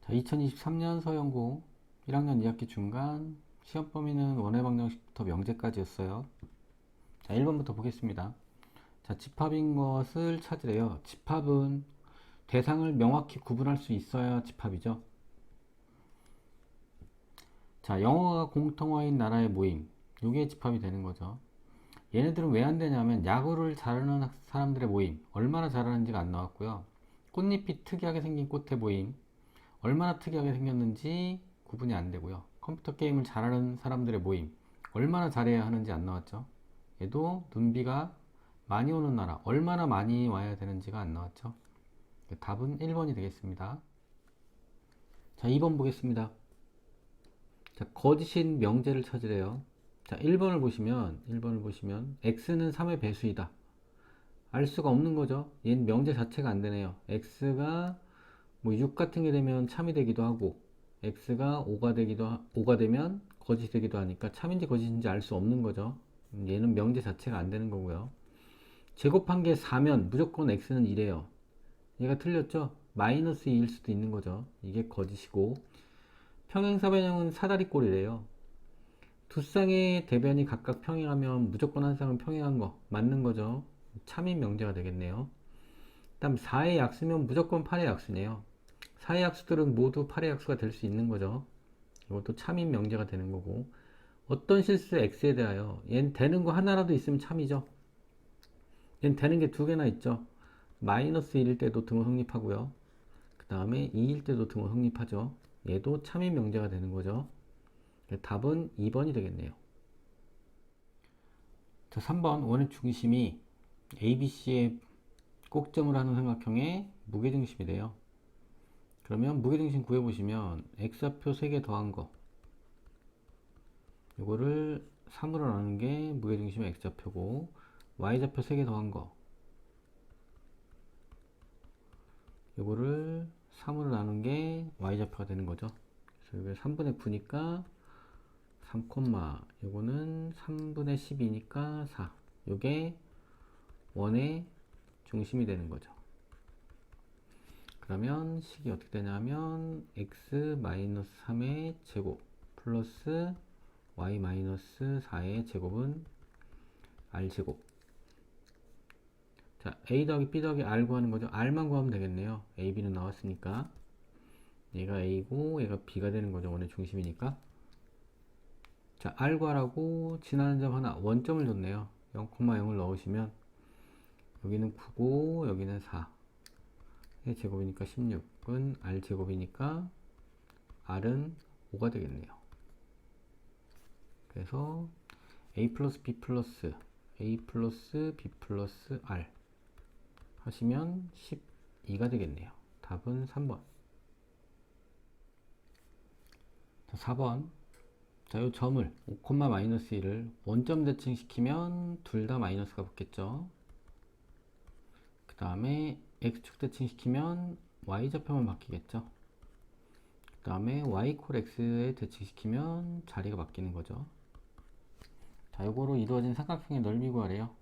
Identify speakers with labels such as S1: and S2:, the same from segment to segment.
S1: 자, 2023년 서영고 1학년 2학기 중간 시험 범위는 원회 방정식부터 명제까지였어요. 자, 1번부터 보겠습니다. 자, 집합인 것을 찾으래요. 집합은 대상을 명확히 구분할 수 있어야 집합이죠. 자, 영어가 공통어인 나라의 모임. 요게 집합이 되는 거죠. 얘네들은 왜 안 되냐면 야구를 잘하는 사람들의 모임. 얼마나 잘하는지가 안 나왔고요. 꽃잎이 특이하게 생긴 꽃의 모임. 얼마나 특이하게 생겼는지 구분이 안 되고요. 컴퓨터 게임을 잘하는 사람들의 모임. 얼마나 잘해야 하는지 안 나왔죠. 얘도 눈비가 많이 오는 나라. 얼마나 많이 와야 되는지가 안 나왔죠. 답은 1번이 되겠습니다. 자, 2번 보겠습니다. 자, 거짓인 명제를 찾으래요. 자, 1번을 보시면 x는 3의 배수이다. 알 수가 없는 거죠. 얘는 명제 자체가 안 되네요. x가 뭐 6 같은 게 되면 참이 되기도 하고 x가 5가 되면 거짓이 되기도 하니까 참인지 거짓인지 알 수 없는 거죠. 얘는 명제 자체가 안 되는 거고요. 제곱한 게 4면 무조건 x는 1이에요. 얘가 틀렸죠? 마이너스 2일 수도 있는 거죠. 이게 거짓이고, 평행사변형은 사다리꼴이래요. 두 쌍의 대변이 각각 평행하면 무조건 한 쌍은 평행한 거 맞는 거죠. 참인 명제가 되겠네요. 다음 4의 약수면 무조건 8의 약수네요. 4의 약수들은 모두 8의 약수가 될 수 있는 거죠. 이것도 참인 명제가 되는 거고, 어떤 실수 x에 대하여 얘는 되는 거 하나라도 있으면 참이죠. 얘는 되는 게 두 개나 있죠. 마이너스 1일 때도 등호 성립하고요. 그 다음에 2일 때도 등호 성립하죠. 얘도 참인 명제가 되는 거죠. 답은 2번이 되겠네요. 자, 3번 원의 중심이 ABC의 꼭점을 하는 삼각형의 무게중심이래요. 그러면 무게중심 구해보시면 x좌표 3개 더한 거 이거를 3으로 나눈 게 무게중심의 x좌표고, y좌표 3개 더한 거 이거를 3으로 나눈 게 y좌표가 되는 거죠. 그래서 이게 3분의 9니까 3, 요거는 3분의 12니까 4. 요게 원의 중심이 되는 거죠. 그러면 식이 어떻게 되냐면 x-3의 제곱 플러스 y-4의 제곱은 r제곱. 자, a 더하기 b 더하기 r 구하는 거죠. r만 구하면 되겠네요. a, b는 나왔으니까. 얘가 a고 얘가 b가 되는 거죠. 원의 중심이니까. 자, r 구하라고 지나는 점 하나 원점을 줬네요. 0,0을 넣으시면 여기는 9고 여기는 4. 의 제곱이니까 16은 r 제곱이니까 r은 5가 되겠네요. 그래서 a 플러스 b 플러스 b 플러스 r 하시면 12가 되겠네요. 답은 3번. 자, 4번. 자, 요 점을 5, 마이너스 1을 원점 대칭시키면 둘 다 마이너스가 붙겠죠. 그 다음에 x축 대칭시키면 y좌표만 바뀌겠죠. 그 다음에 y콜 x에 대칭시키면 자리가 바뀌는 거죠. 자, 요거로 이루어진 삼각형의 넓이 구하래요.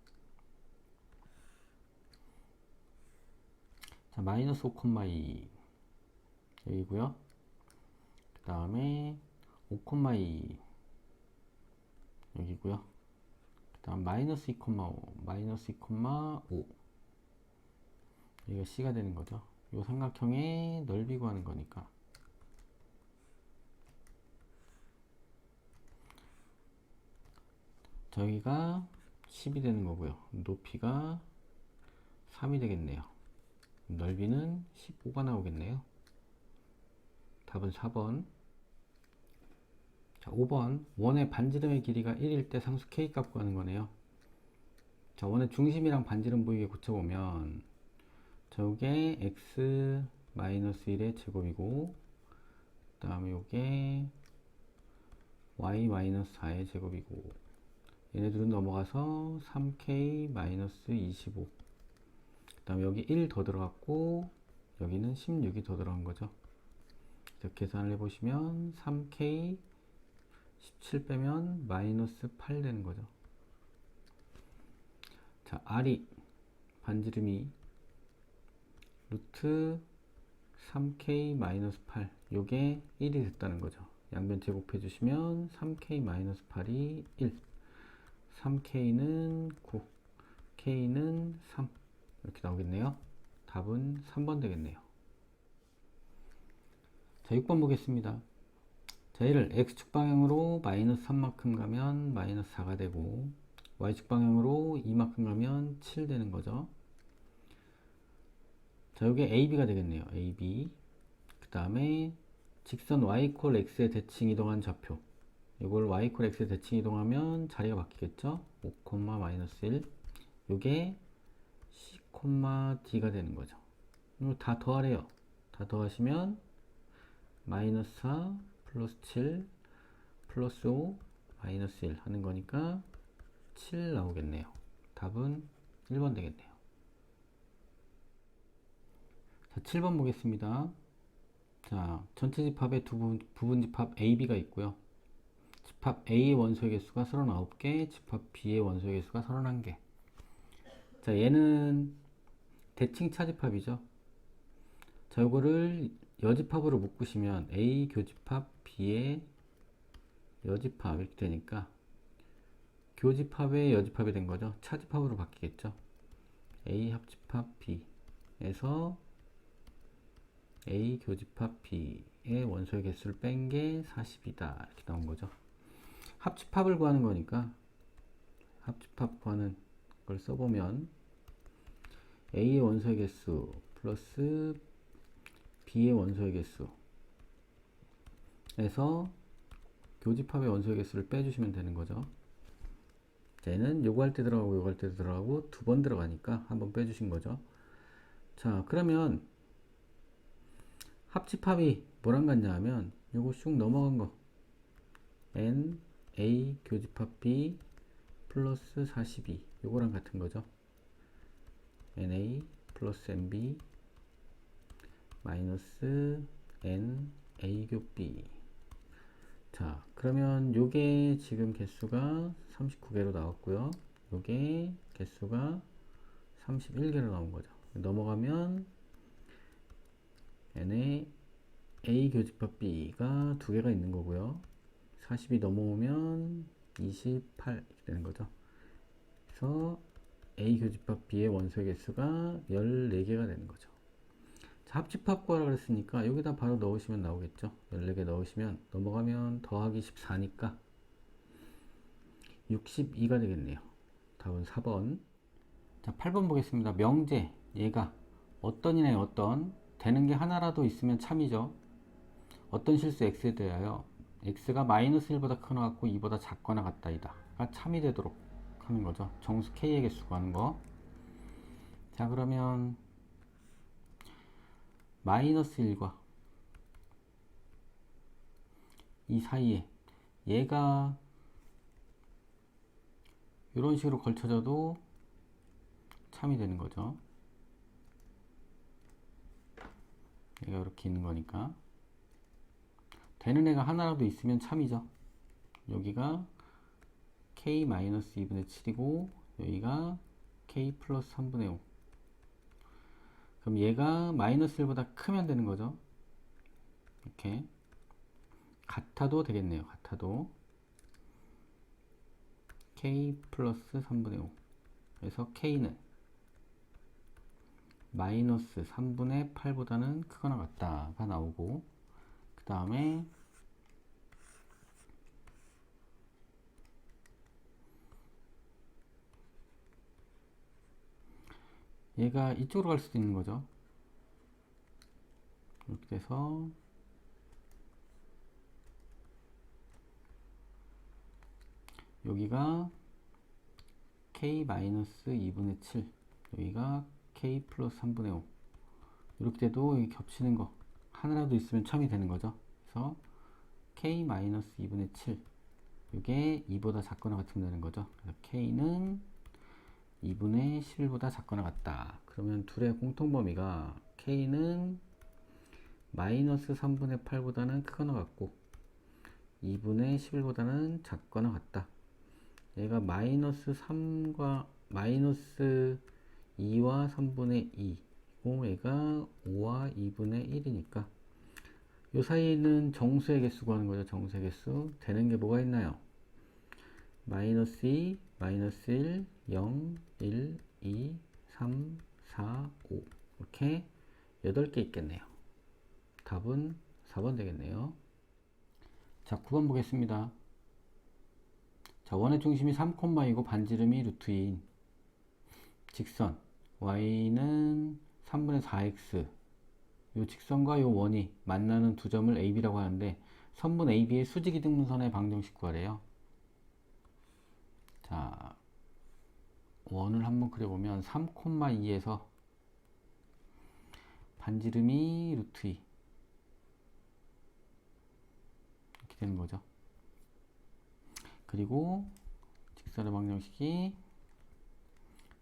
S1: 자, 마이너스 5,2 여기고요. 그 다음에 5,2 여기고요. 그 다음 마이너스 2,5 마이너스 2,5 여기가 C가 되는 거죠. 이 삼각형의 넓이 구하는 거니까. 저기가 10이 되는 거고요. 높이가 3이 되겠네요. 넓이는 15가 나오겠네요. 답은 4번. 자, 5번. 원의 반지름의 길이가 1일 때 상수 K 값 구하는 거네요. 자, 원의 중심이랑 반지름 보이게 고쳐보면 저게 x-1의 제곱이고, 그 다음에 요게 y-4의 제곱이고, 얘네들은 넘어가서 3k-25. 그 다음에 여기 1 더 들어갔고 여기는 16이 더 들어간 거죠. 계산을 해보시면 3k 17 빼면 마이너스 8 되는 거죠. 자, r이 반지름이 루트 3k 마이너스 8 요게 1이 됐다는 거죠. 양변 제곱해 주시면 3k-8이 1, 3k는 9, k는 3 이렇게 나오겠네요. 답은 3번 되겠네요. 자, 6번 보겠습니다. 자, 얘를 x축 방향으로 마이너스 3만큼 가면 마이너스 4가 되고 y축 방향으로 2만큼 가면 7 되는 거죠. 자, 이게 AB가 되겠네요. AB. 그 다음에 직선 y 콜 x의 대칭 이동한 좌표. 이걸 y 콜 x의 대칭 이동하면 자리가 바뀌겠죠. 5, 마이너스 1. 이게 c, d가 되는 거죠. 이거 다 더하래요. 다 더하시면 마이너스 4 플러스 7 플러스 5 마이너스 1 하는 거니까 7 나오겠네요. 답은 1번 되겠네요. 자, 7번 보겠습니다. 자, 전체 집합에 부분 집합 AB가 있고요. 집합 A의 원소의 개수가 39개, 집합 B의 원소의 개수가 31개. 자, 얘는 대칭 차집합이죠. 자, 요거를 여집합으로 묶으시면 A 교집합 B의 여집합 이렇게 되니까 교집합의 여집합이 된 거죠. 차집합으로 바뀌겠죠. A 합집합 B에서 A 교집합 B의 원소의 개수를 뺀 게 40이다. 이렇게 나온 거죠. 합집합을 구하는 거니까 합집합 구하는 걸 써보면 A의 원소의 개수 플러스 B의 원소의 개수에서 교집합의 원소의 개수를 빼주시면 되는 거죠. 얘는 요거 할 때 들어가고 요거 할 때 들어가고 두 번 들어가니까 한번 빼주신 거죠. 자, 그러면 합집합이 뭐랑 같냐 하면 요거 쑥 넘어간 거 N A 교집합 B 플러스 42 요거랑 같은 거죠. NA 플러스 NB 마이너스 N A 교 B. 자, 그러면 요게 지금 개수가 39개로 나왔고요. 요게 개수가 31개로 나온 거죠. 넘어가면 N에 A 교집합 B가 두 개가 있는 거고요. 40이 넘어오면 28 이렇게 되는 거죠. 그래서 A 교집합 B의 원소의 개수가 14개가 되는 거죠. 자, 합집합 구하라 그랬으니까 여기다 바로 넣으시면 나오겠죠. 14개 넣으시면 넘어가면 더하기 14니까 62가 되겠네요. 답은 4번. 자, 8번 보겠습니다. 명제. 얘가 어떤 이네 어떤 되는 게 하나라도 있으면 참이죠. 어떤 실수 x에 대하여 x가 마이너스 1보다 크거나 같고 2보다 작거나 같다이다. 가 참이 되도록 하는 거죠. 정수 k의 개수 구하는 거. 자, 그러면 마이너스 1과 이 사이에 얘가 이런 식으로 걸쳐져도 참이 되는 거죠. 얘가 이렇게 있는 거니까 되는 애가 하나라도 있으면 참이죠. 여기가 k-2분의 7이고 여기가 k 플러스 3분의 5. 그럼 얘가 마이너스 1보다 크면 되는 거죠. 이렇게 같아도 되겠네요. 같아도 k 플러스 3분의 5. 그래서 k는 마이너스 3분의 8보다는 크거나 같다가 나오고, 그 다음에 얘가 이쪽으로 갈 수도 있는 거죠. 이렇게 돼서 여기가 k-2분의 7, 여기가 k 플러스 3분의 5. 이렇게 돼도 여기 겹치는 거 하나라도 있으면 참이 되는 거죠. 그래서 k-2분의 7, 이게 2보다 작거나 같으면 되는 거죠. 그래서 k는 2분의 11보다 작거나 같다. 그러면 둘의 공통 범위가 k는 마이너스 3분의 8보다는 크거나 같고 2분의 11보다는 작거나 같다. 얘가 마이너스 3과 마이너스 2와 3분의 2고 얘가 5와 2분의 1이니까 요 사이는 정수의 개수 구하는 거죠. 정수의 개수. 되는 게 뭐가 있나요? 마이너스 2, 마이너스 1, 0, 1, 2, 3, 4, 5 이렇게 8개 있겠네요. 답은 4번 되겠네요. 자, 9번 보겠습니다. 자, 원의 중심이 3,2고 반지름이 루트 2인 직선 y는 3분의 4x 요 직선과 요 원이 만나는 두 점을 AB라고 하는데 선분 AB의 수직이등분선의 방정식 구하래요. 자, 원을 한번 그려보면 3,2에서 반지름이 루트 2 이렇게 되는 거죠. 그리고 직선의 방정식이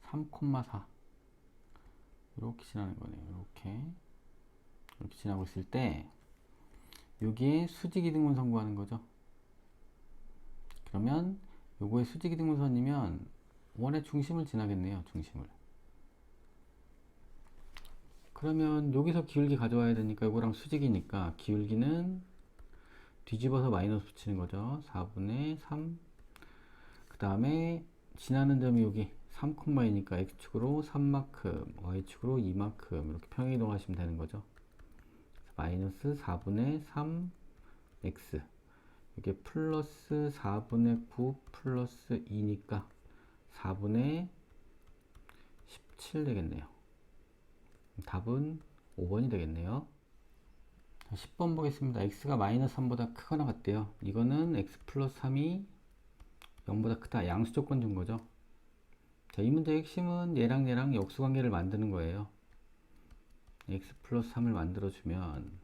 S1: 3,4 이렇게 지나는 거네요. 이렇게 지나고 있을 때 여기에 수직이등분선 구하는 거죠. 그러면 요거의 수직이등분선이면 원의 중심을 지나겠네요. 중심을. 그러면 여기서 기울기 가져와야 되니까 이거랑 수직이니까 기울기는 뒤집어서 마이너스 붙이는 거죠. 4분의 3. 그 다음에 지나는 점이 여기 3,2니까 x축으로 3만큼, y축으로 2만큼 이렇게 평행이동하시면 되는 거죠. 마이너스 4분의 3x 이게 플러스 4분의 9 플러스 2니까 4분의 17 되겠네요. 답은 5번이 되겠네요. 10번 보겠습니다. x가 마이너스 3보다 크거나 같대요. 이거는 x 플러스 3이 0보다 크다. 양수 조건 준 거죠. 자, 이 문제의 핵심은 얘랑 역수관계를 만드는 거예요. x 플러스 3을 만들어주면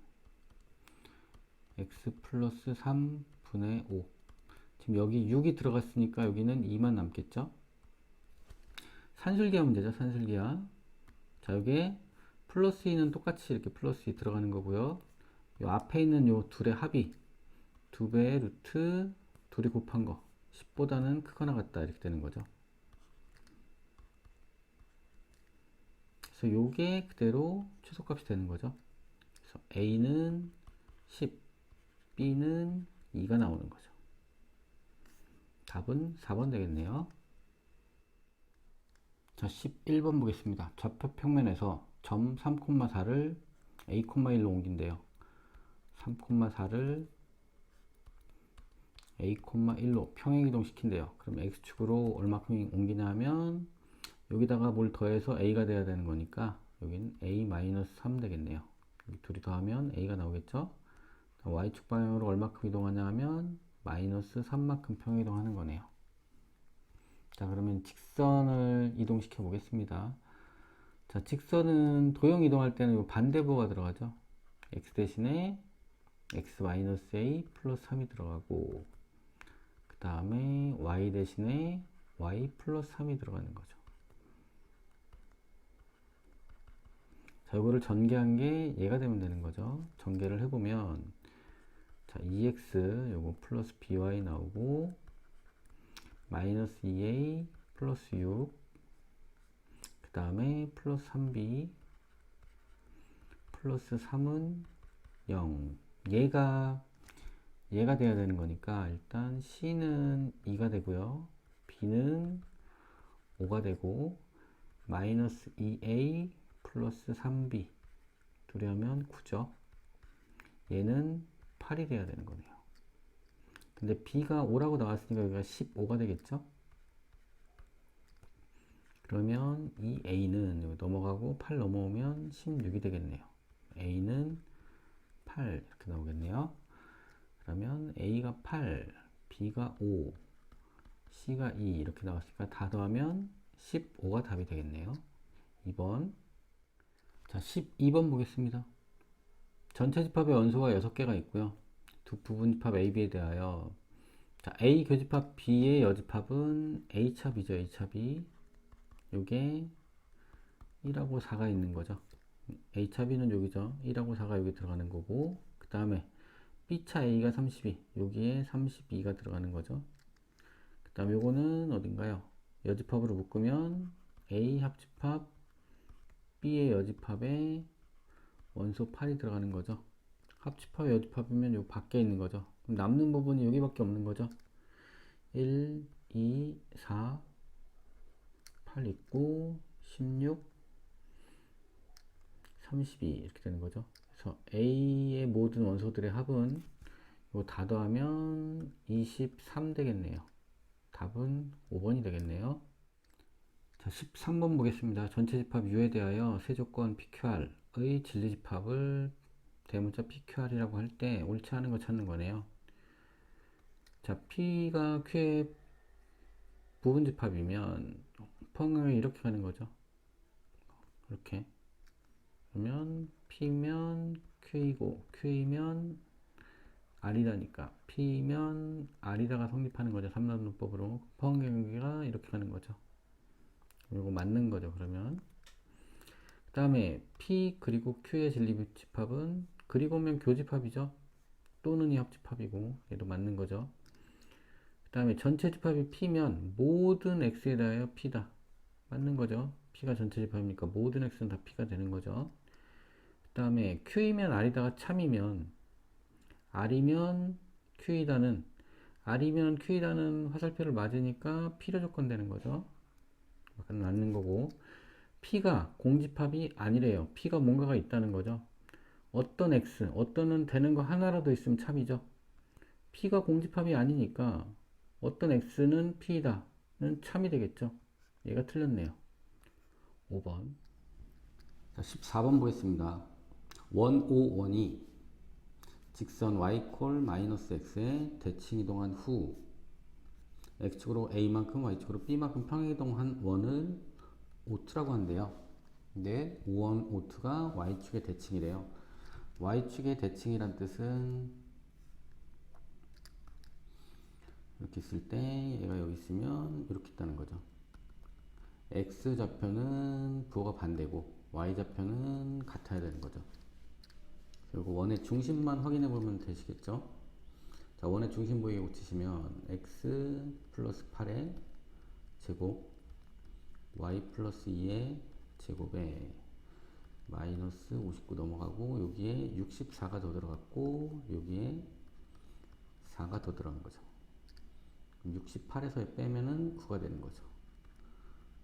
S1: x 플러스 3분의 5 지금 여기 6이 들어갔으니까 여기는 2만 남겠죠. 산술기하 문제죠. 산술기하. 자, 여기에 플러스 2는 똑같이 이렇게 플러스 2 들어가는 거고요. 요 앞에 있는 요 둘의 합이 2배의 루트 둘이 곱한 거 10보다는 크거나 같다 이렇게 되는 거죠. 그래서 요게 그대로 최소값이 되는 거죠. 그래서 A는 10, B는 2가 나오는 거죠. 답은 4번 되겠네요. 자, 11번 보겠습니다. 좌표 평면에서 점 3,4를 A, 1로 옮긴대요. 3,4를 A, 1로 평행이동 시킨대요. 그럼 X축으로 얼마큼 옮기냐면 여기다가 뭘 더해서 A가 돼야 되는 거니까 여기는 A-3 되겠네요. 둘이 더하면 A가 나오겠죠. Y축 방향으로 얼마큼 이동하냐 하면 마이너스 3만큼 평행이동하는 거네요. 자, 그러면 직선을 이동시켜 보겠습니다. 자, 직선은 도형 이동할 때는 반대부호가 들어가죠. x 대신에 x-a 플러스 3이 들어가고 그 다음에 y 대신에 y 플러스 3이 들어가는 거죠. 자, 이거를 전개한 게 얘가 되면 되는 거죠. 전개를 해보면 자, 2x 요거 플러스 by 나오고 마이너스 2a 플러스 6 그 다음에 플러스 3b 플러스 3은 0 얘가 돼야 되는 거니까 일단 c는 2가 되고요. b는 5가 되고 마이너스 2a 플러스 3b 둘이 하면 9죠. 얘는 8이 돼야 되는 거네요. 근데 b가 5라고 나왔으니까 여기가 15가 되겠죠. 그러면 이 a는 여기 넘어가고 8 넘어오면 16이 되겠네요. a는 8 이렇게 나오겠네요. 그러면 a가 8 b가 5 c가 2 이렇게 나왔으니까 다 더하면 15가 답이 되겠네요. 2번. 자, 12번 보겠습니다. 전체 집합의 원소가 6개가 있고요. 두 부분 집합 AB에 대하여 자, A 교집합 B의 여집합은 A차비죠. A차비 요게 1하고 4가 있는 거죠. A차비는 여기죠. 1하고 4가 여기 들어가는 거고 그 다음에 B차 A가 32 여기에 32가 들어가는 거죠. 그 다음에 요거는 어딘가요? 여집합으로 묶으면 A 합집합 B의 여집합에 원소 8이 들어가는 거죠. 합집합, 여집합이면 요 밖에 있는 거죠. 그럼 남는 부분이 여기밖에 없는 거죠. 1, 2, 4, 8 있고 16, 32 이렇게 되는 거죠. 그래서 A의 모든 원소들의 합은 이거 다 더하면 23 되겠네요. 답은 5번이 되겠네요. 자, 13번 보겠습니다. 전체 집합 U에 대하여 세조건 PQR의 진리 집합을 대문자 PQR이라고 할 때 옳지 않은 거 찾는 거네요. 자, P가 Q의 부분 집합이면 펑을 이렇게 가는 거죠. 이렇게. 그러면 P면 Q이고 Q이면 R이라니까 P면 R이라가 성립하는 거죠. 3단원법으로 펑 경기가 이렇게 가는 거죠. 이거 맞는 거죠. 그러면 그 다음에 P 그리고 Q의 진리 집합은 그리고면 교집합이죠. 또는 이 합집합이고 얘도 맞는 거죠. 그 다음에 전체 집합이 P면 모든 X에 대하여 P다. 맞는 거죠. P가 전체 집합이니까 모든 X는 다 P가 되는 거죠. 그 다음에 Q이면 R이다가 참이면 R이면 Q이다는 R이면 Q이다는 화살표를 맞으니까 필요 조건 되는 거죠. 맞는 거고 P가 공집합이 아니래요. P가 뭔가가 있다는 거죠. 어떤 X, 어떤은 되는 거 하나라도 있으면 참이죠. P가 공집합이 아니니까 어떤 X는 P다는 참이 되겠죠. 얘가 틀렸네요. 5번. 자, 14번 보겠습니다. 원이 직선 y콜 마이너스 x에 대칭 이동한 후 x축으로 a만큼 y축으로 b만큼 평행이동한 원을 오트라고 한대요. 근데 원 오트가 y축의 대칭이래요. y축의 대칭이란 뜻은 이렇게 있을 때 얘가 여기 있으면 이렇게 있다는 거죠. x좌표는 부호가 반대고 y좌표는 같아야 되는 거죠. 그리고 원의 중심만 확인해 보면 되시겠죠. 자, 원의 중심 부위에 고치시면 x 플러스 8의 제곱 y 플러스 2의 제곱에 마이너스 59 넘어가고 여기에 64가 더 들어갔고 여기에 4가 더 들어간 거죠. 68에서 빼면은 9가 되는 거죠.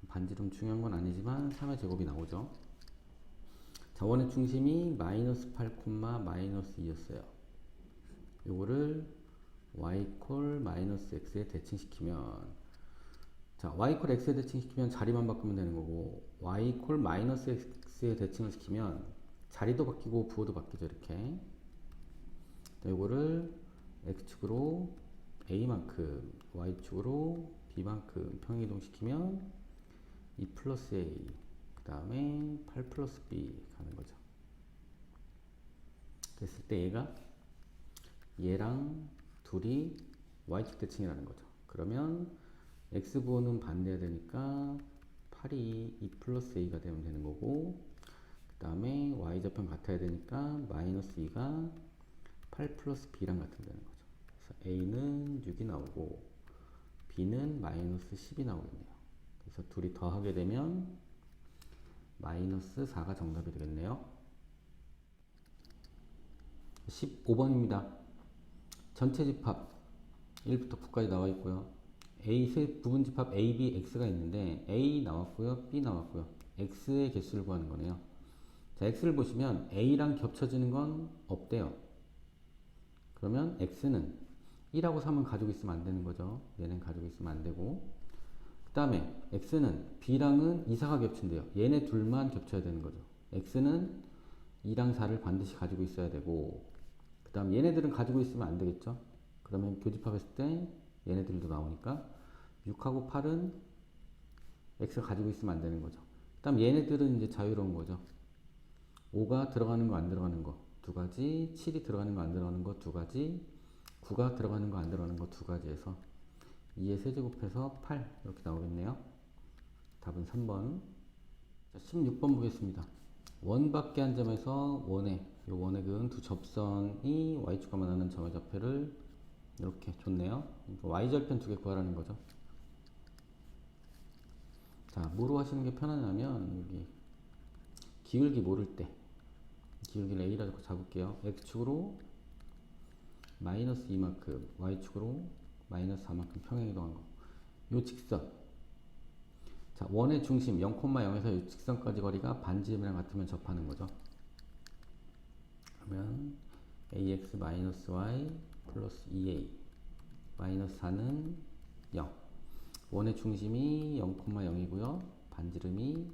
S1: 반지름 중요한 건 아니지만 3의 제곱이 나오죠. 자, 원의 중심이 마이너스 8, 마이너스 2였어요. 요거를 y콜 마이너스 x에 대칭시키면 자, y콜 x에 대칭시키면 자리만 바꾸면 되는 거고 y콜 마이너스 x에 대칭을 시키면 자리도 바뀌고 부호도 바뀌죠. 이렇게 요거를 x축으로 a만큼 y축으로 b만큼 평행이동시키면 2 플러스 a 그 다음에 8 플러스 b 가는 거죠. 그랬을 때 얘랑 둘이 y축 대칭이라는 거죠. 그러면 x부호는 반대해야 되니까 8이 2 플러스 a가 되면 되는 거고 그 다음에 y좌편 같아야 되니까 마이너스 2가 8 플러스 b랑 같으면 되는 거죠. 그래서 a는 6이 나오고 b는 마이너스 10이 나오겠네요. 그래서 둘이 더하게 되면 마이너스 4가 정답이 되겠네요. 15번입니다. 전체 집합 1부터 9까지 나와 있고요. A 세 부분 집합 A, B, X가 있는데 A 나왔고요. B 나왔고요. X의 개수를 구하는 거네요. 자, X를 보시면 A랑 겹쳐지는 건 없대요. 그러면 X는 1하고 3은 가지고 있으면 안 되는 거죠. 얘는 가지고 있으면 안 되고 그 다음에 X는 B랑은 2, 4가 겹친대요. 얘네 둘만 겹쳐야 되는 거죠. X는 2랑 4를 반드시 가지고 있어야 되고 그 다음 얘네들은 가지고 있으면 안 되겠죠. 그러면 교집합했을 때 얘네들도 나오니까 6하고 8은 X가 가지고 있으면 안 되는 거죠. 그 다음 얘네들은 이제 자유로운 거죠. 5가 들어가는 거 안 들어가는 거 두 가지, 7이 들어가는 거 안 들어가는 거 두 가지, 9가 들어가는 거 안 들어가는 거 두 가지 해서 2의 세제곱해서 8 이렇게 나오겠네요. 답은 3번. 자, 16번 보겠습니다. 원 밖에 한 점에서 원의 그은 두 접선이 y축과 만나는 점의 좌표를 이렇게 줬네요. y절편 두 개 구하라는 거죠. 자, 뭐로 하시는 게 편하냐면 여기 기울기 모를 때 여기를 A라고 잡을게요. X축으로 마이너스 2만큼, Y축으로 마이너스 4만큼 평행 이동한 거. 요 직선. 자, 원의 중심 0,0에서 이 직선까지 거리가 반지름이랑 같으면 접하는 거죠. 그러면 ax 마이너스 y 플러스 2a 마이너스 4는 0. 원의 중심이 0,0이고요. 반지름이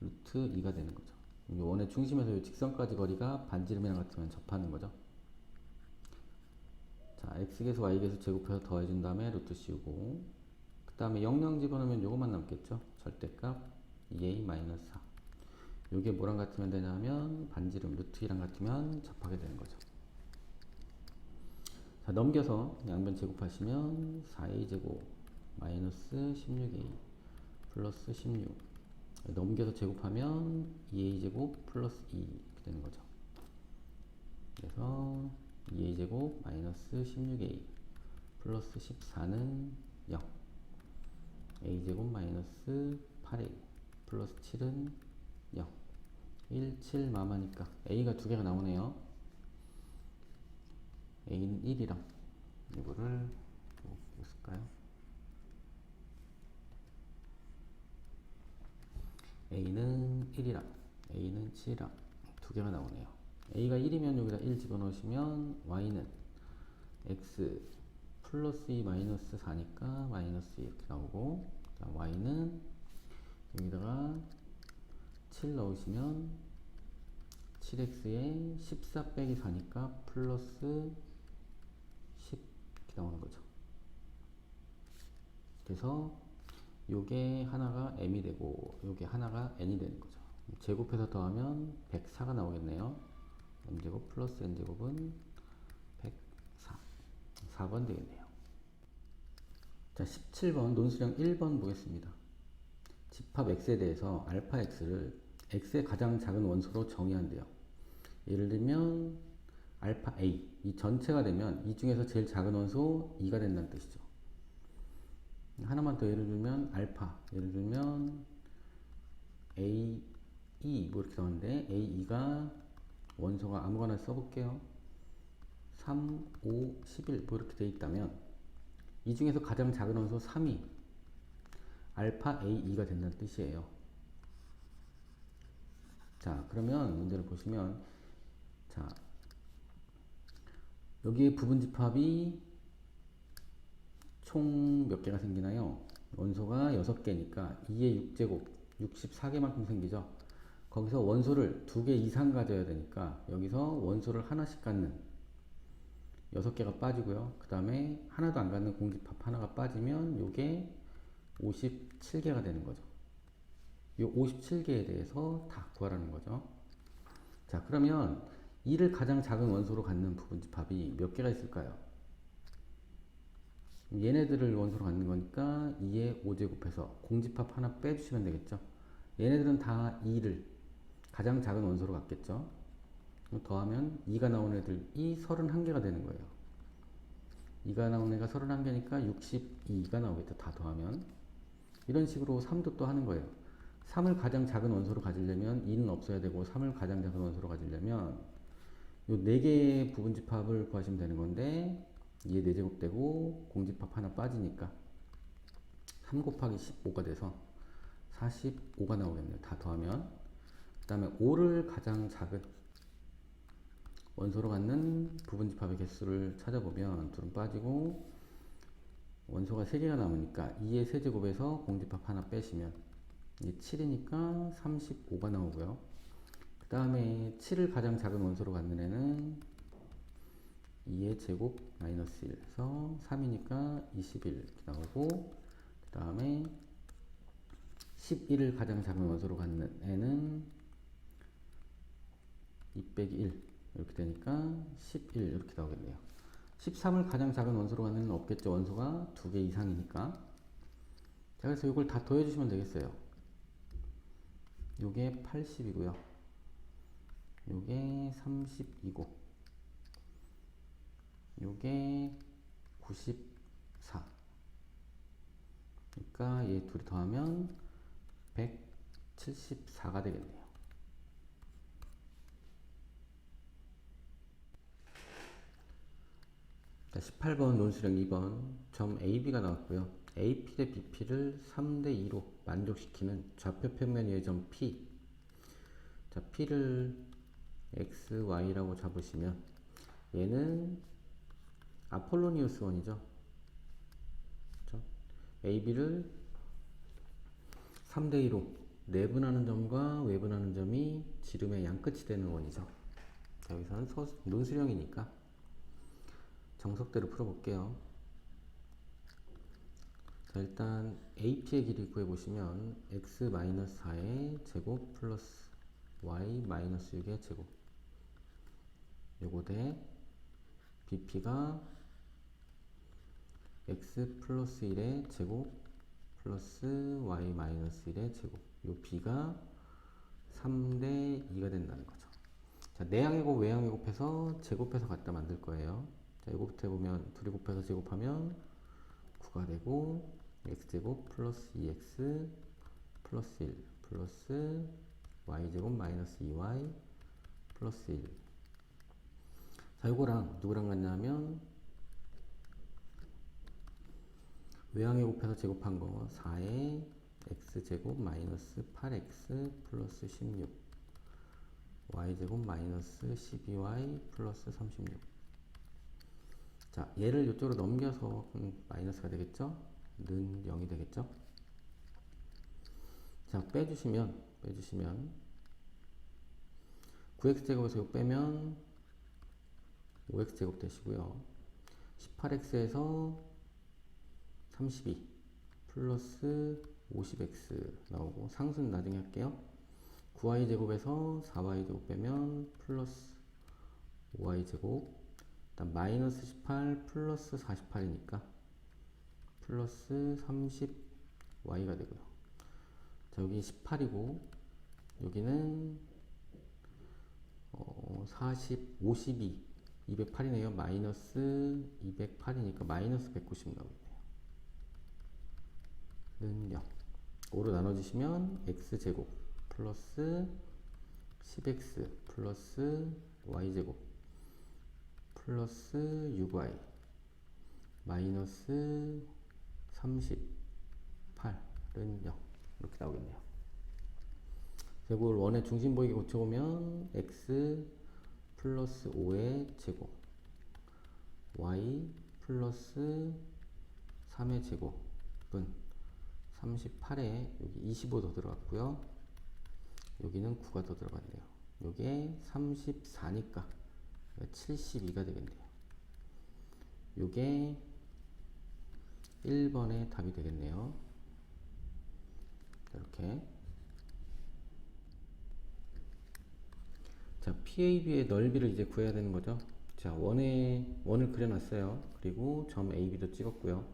S1: 루트 2가 되는 거죠. 원의 중심에서 이 직선까지 거리가 반지름이랑 같으면 접하는 거죠. 자, x계수 y계수 제곱해서 더해준 다음에 루트 씌우고, 그 다음에 0 집어넣으면 요것만 남겠죠. 절대값 2a 마이너스 4. 요게 뭐랑 같으면 되냐면 반지름 루트 2랑 같으면 접하게 되는 거죠. 자, 넘겨서 양변 제곱하시면 4a 제곱 마이너스 16a 플러스 16. 넘겨서 제곱하면 2a 제곱 플러스 2 이렇게 되는 거죠. 그래서 2a 제곱 마이너스 16a 플러스 14는 0. a 제곱 마이너스 8a 플러스 7은 0. 1, 7 마마니까 a가 두 개가 나오네요. a는 1이랑 이거를 뭐 쓸까요? a는 1이랑 a는 7이랑 두 개가 나오네요. a가 1이면 여기다 1 집어넣으시면 y는 x 플러스 2 마이너스 4니까 마이너스 2 이렇게 나오고, 자, y는 여기다가 7 넣으시면 7x에 14 빼기 4니까 플러스 10 이렇게 나오는 거죠. 그래서 요게 하나가 m이 되고 요게 하나가 n이 되는 거죠. 제곱해서 더하면 104가 나오겠네요. m제곱 플러스 n제곱은 104. 4번 되겠네요. 자, 17번 논술형 1번 보겠습니다. 집합 x에 대해서 알파 x를 x의 가장 작은 원소로 정의한대요. 예를 들면 알파 a 이 전체가 되면 이 중에서 제일 작은 원소 2가 된다는 뜻이죠. 하나만 더 예를 들면 알파, 예를 들면 a 2 뭐 이렇게 나오는데 a 2가 원소가 아무거나 써볼게요. 3, 5, 11 뭐 이렇게 돼 있다면 이 중에서 가장 작은 원소 3이 알파 A2가 된다는 뜻이에요. 자, 그러면 문제를 보시면, 자, 여기에 부분집합이 총 몇 개가 생기나요? 원소가 6개니까 2의 6제곱 64개만큼 생기죠. 거기서 원소를 2개 이상 가져야 되니까 여기서 원소를 하나씩 갖는 6개가 빠지고요. 그 다음에 하나도 안 갖는 공집합 하나가 빠지면 요게 57개가 되는 거죠. 요 57개에 대해서 다 구하라는 거죠. 자, 그러면 2를 가장 작은 원소로 갖는 부분집합이 몇 개가 있을까요? 얘네들을 원소로 갖는 거니까 2의 5제곱해서 공집합 하나 빼주시면 되겠죠. 얘네들은 다 2를 가장 작은 원소로 갖겠죠. 더하면 2가 나온 애들이 31개가 되는 거예요. 2가 나온 애가 31개니까 62가 나오겠죠. 다 더하면. 이런 식으로 3도 또 하는 거예요. 3을 가장 작은 원소로 가지려면 2는 없어야 되고, 3을 가장 작은 원소로 가지려면 요 4개의 부분집합을 구하시면 되는 건데, 2의 4제곱 되고 공집합 하나 빠지니까 3 곱하기 15가 돼서 45가 나오겠네요. 다 더하면. 그 다음에 5를 가장 작은 원소로 갖는 부분집합의 개수를 찾아보면 둘은 빠지고 원소가 3개가 남으니까 2의 세제곱에서 공집합 하나 빼시면 이게 7이니까 35가 나오고요. 그 다음에 7을 가장 작은 원소로 갖는 애는 2의 제곱 마이너스 1에서 3이니까 21 이렇게 나오고, 그 다음에 11을 가장 작은 원소로 갖는 애는 2 빼기 1 이렇게 되니까 11 이렇게 나오겠네요. 13을 가장 작은 원소로 갖는 애는 없겠죠. 원소가 2개 이상이니까. 자, 그래서 이걸 다 더해주시면 되겠어요. 요게 80이고요. 요게 32고 요게 94. 그러니까 얘 둘이 더하면 174가 되겠네요. 자, 18번 논술형 2번 점 AB가 나왔고요. AP 대 BP를 3대 2로 만족시키는 좌표 평면 위의 점 P. 자, P를 X, Y라고 잡으시면 얘는 아폴로니우스 원이죠. 그렇죠? AB를 3대 2로 내분하는 점과 외분하는 점이 지름의 양끝이 되는 원이죠. 자, 여기서는 논술형이니까 정석대로 풀어볼게요. 자, 일단 AP의 길이 구해보시면 x-4의 제곱 플러스 y-6의 제곱 요거 대 BP가 x 플러스 1의 제곱 플러스 y-1의 제곱 요 B가 3대 2가 된다는 거죠. 자, 내항의 곱 외항의 곱해서 제곱해서 갖다 만들 거예요. 자, 이거부터 해보면 둘이 곱해서 제곱하면 9가 되고 x제곱 플러스 2x 플러스 1 플러스 y제곱 마이너스 2y 플러스 1. 자, 이거랑 누구랑 같냐면 외항의 곱해서 제곱한 거 4에 x제곱 마이너스 8x 플러스 16 y제곱 마이너스 12y 플러스 36. 자, 얘를 이쪽으로 넘겨서 마이너스가 되겠죠? 는 0이 되겠죠? 자, 빼주시면 9x제곱에서 이거 빼면 5x제곱 되시고요. 18x에서 32 플러스 50x 나오고 상수는 나중에 할게요. 9y제곱에서 4y제곱 빼면 플러스 5y제곱 일단 마이너스 18 플러스 48이니까 플러스 30y가 되고요. 자, 여기 18이고 여기는 40, 52 208이네요. 마이너스 208이니까 마이너스 190 나오겠네요. 는 0. 5로 나눠주시면 x제곱 플러스 10x 플러스 y제곱 플러스 6y 마이너스 38은 0 이렇게 나오겠네요. 이걸 원의 중심 보이게 고쳐보면 x 플러스 5의 제곱 y 플러스 3의 제곱은 38에 여기 25 더 들어갔고요. 여기는 9가 더 들어갔네요. 요게 34니까 72가 되겠네요. 요게 1번의 답이 되겠네요. 이렇게. 자, PAB의 넓이를 이제 구해야 되는 거죠. 자, 원을 그려놨어요. 그리고 점 AB도 찍었고요.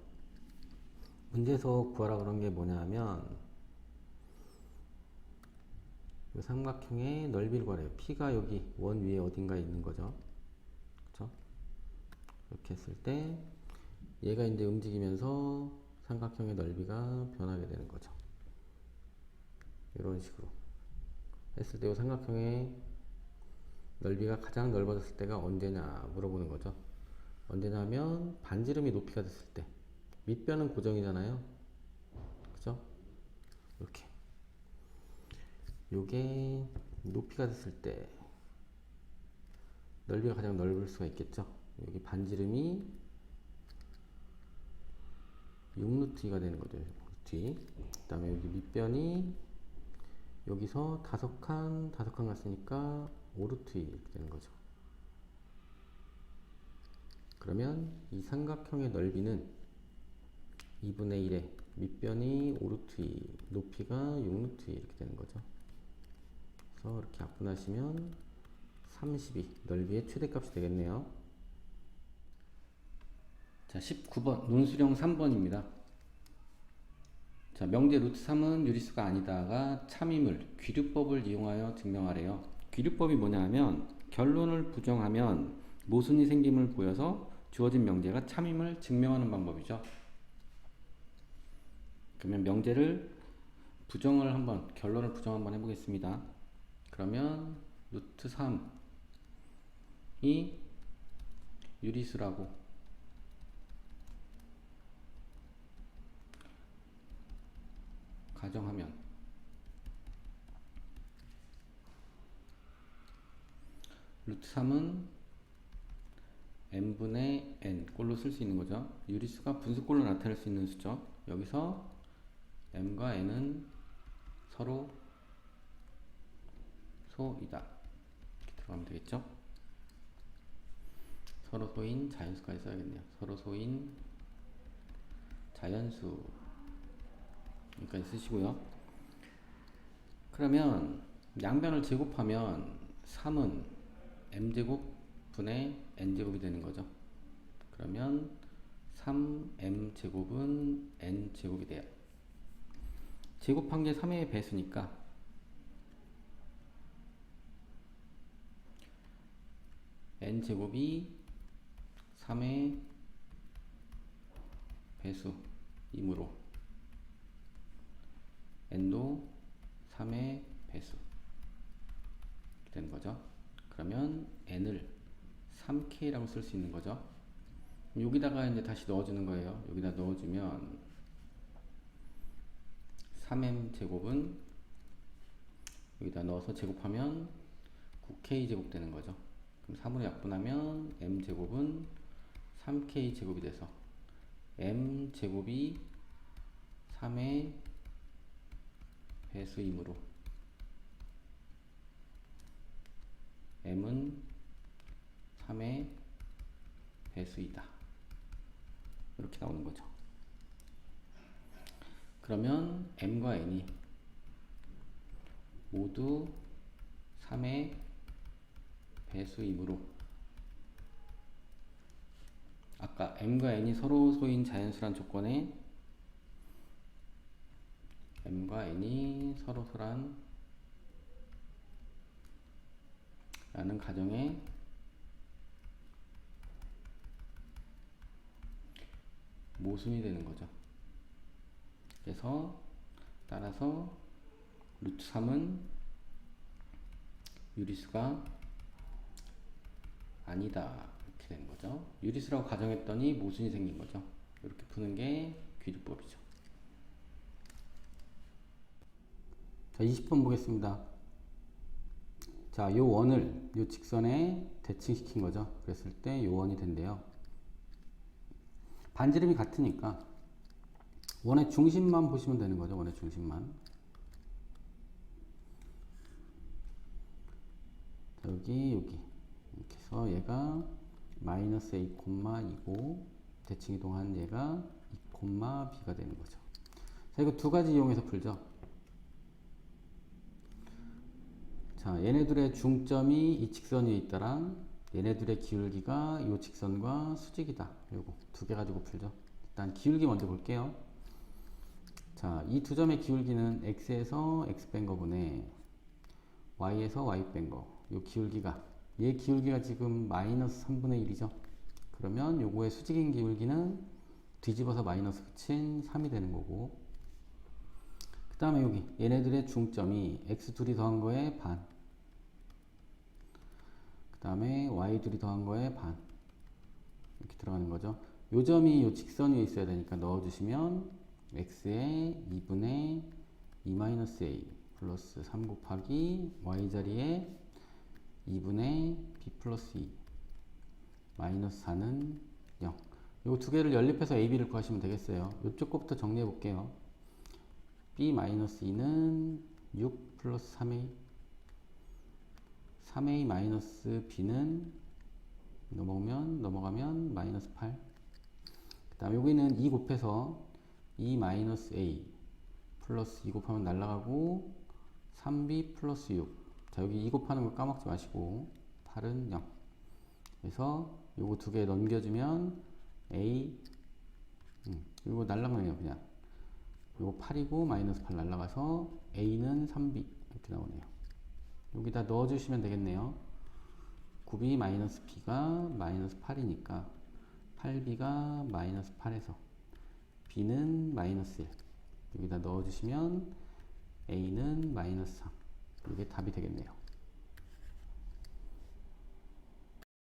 S1: 문제에서 구하라 그런 게 뭐냐 하면 이 삼각형의 넓이를 구하래요. P가 여기 원 위에 어딘가에 있는 거죠. 그쵸? 이렇게 했을 때 얘가 이제 움직이면서 삼각형의 넓이가 변하게 되는 거죠. 이런 식으로 했을 때 이 삼각형의 넓이가 가장 넓어졌을 때가 언제냐 물어보는 거죠. 언제냐면 반지름이 높이가 됐을 때. 밑변은 고정이잖아요. 그죠? 이렇게. 요게 높이가 됐을 때 넓이가 가장 넓을 수가 있겠죠. 여기 반지름이 6루트2가 되는 거죠. 6루트2. 그 다음에 여기 밑변이 여기서 5칸 갔으니까 5루트2 이렇게 되는 거죠. 그러면 이 삼각형의 넓이는 2분의 1에 밑변이 5루트2 높이가 6루트2 이렇게 되는 거죠. 그래서 이렇게 약분하시면 32 넓이의 최대값이 되겠네요. 자, 19번 논술형 3번입니다. 자, 명제 루트 3은 유리수가 아니다가 참임을 귀류법을 이용하여 증명하래요. 귀류법이 뭐냐 하면 결론을 부정하면 모순이 생김을 보여서 주어진 명제가 참임을 증명하는 방법이죠. 그러면 명제를 결론을 부정 한번 해보겠습니다. 그러면 루트 3이 유리수라고 가정하면 루트 3은 n분의 n 꼴로 쓸 수 있는 거죠. 유리수가 분수꼴로 나타낼 수 있는 수죠. 여기서 m과 n은 서로 소이다. 이렇게 들어가면 되겠죠. 서로 소인 자연수까지 써야겠네요. 서로 소인 자연수 여기까지 쓰시고요. 그러면 양변을 제곱하면 3은 m제곱 분의 n제곱이 되는 거죠. 그러면 3m제곱은 n제곱이 돼요. 제곱한 게 3의 배수니까 n제곱이 3의 배수이므로 n도 3의 배수 되는 거죠. 그러면 n을 3k라고 쓸 수 있는 거죠. 여기다가 이제 다시 넣어주는 거예요. 여기다 넣어주면 3m 제곱은 여기다 넣어서 제곱하면 9k 제곱 되는 거죠. 그럼 3으로 약분하면 m 제곱은 3k 제곱이 돼서 m 제곱이 3의 배수이므로 m은 3의 배수이다. 이렇게 나오는 거죠. 그러면 m과 n이 모두 3의 배수이므로 아까 m과 n이 서로 소인 자연수란 조건에 m과 n이 서로 소란 라는 가정에 모순이 되는 거죠. 그래서 따라서 루트 3은 유리수가 아니다 이렇게 되는 거죠. 유리수라고 가정했더니 모순이 생긴 거죠. 이렇게 푸는 게 귀두법이죠. 자, 20번 보겠습니다. 자, 요 원을 요 직선에 대칭시킨 거죠. 그랬을 때 요 원이 된대요. 반지름이 같으니까 원의 중심만 보시면 되는 거죠. 원의 중심만. 자, 여기 이렇게 해서 얘가 마이너스 a, 2고 대칭 이동한 얘가 2, b가 되는 거죠. 자, 이거 두 가지 이용해서 풀죠. 자, 얘네들의 중점이 이 직선 위에 있다랑 얘네들의 기울기가 이 직선과 수직이다. 요거 두 개 가지고 풀죠. 일단 기울기 먼저 볼게요. 자, 이 두 점의 기울기는 x에서 x 뺀 거분에 y에서 y 뺀 거. 요 기울기가 얘 기울기가 지금 마이너스 3분의 1이죠. 그러면 요거의 수직인 기울기는 뒤집어서 마이너스 붙인 3이 되는 거고, 그 다음에 여기 얘네들의 중점이 x 둘이 더한 거에 반, 그 다음에 y 둘이 더한 거에 반 이렇게 들어가는 거죠. 요 점이 요 직선 위에 있어야 되니까 넣어주시면 x에 2분의 2-a 플러스 3 곱하기 y 자리에 2분의 b 플러스 2 마이너스 4는 0. 요 두 개를 연립해서 ab를 구하시면 되겠어요. 요쪽 거부터 정리해 볼게요. b 마이너스 2는 6 플러스 3a 3a 마이너스 b는 넘어가면 마이너스 8. 그 다음 여기는 2 곱해서 2 마이너스 a 플러스 2 곱하면 날라가고 3b 플러스 6. 자, 여기 2 곱하는 거 까먹지 마시고 8은 0. 그래서 요거 두 개 넘겨주면 a 이거 날라가네요. 그냥 요거 8이고 마이너스 8 날라가서 a는 3b 이렇게 나오네요. 여기다 넣어주시면 되겠네요. 9b 마이너스 b가 마이너스 8이니까 8b가 마이너스 8에서 b는 마이너스 1 여기다 넣어주시면 a는 마이너스 3 이게 답이 되겠네요.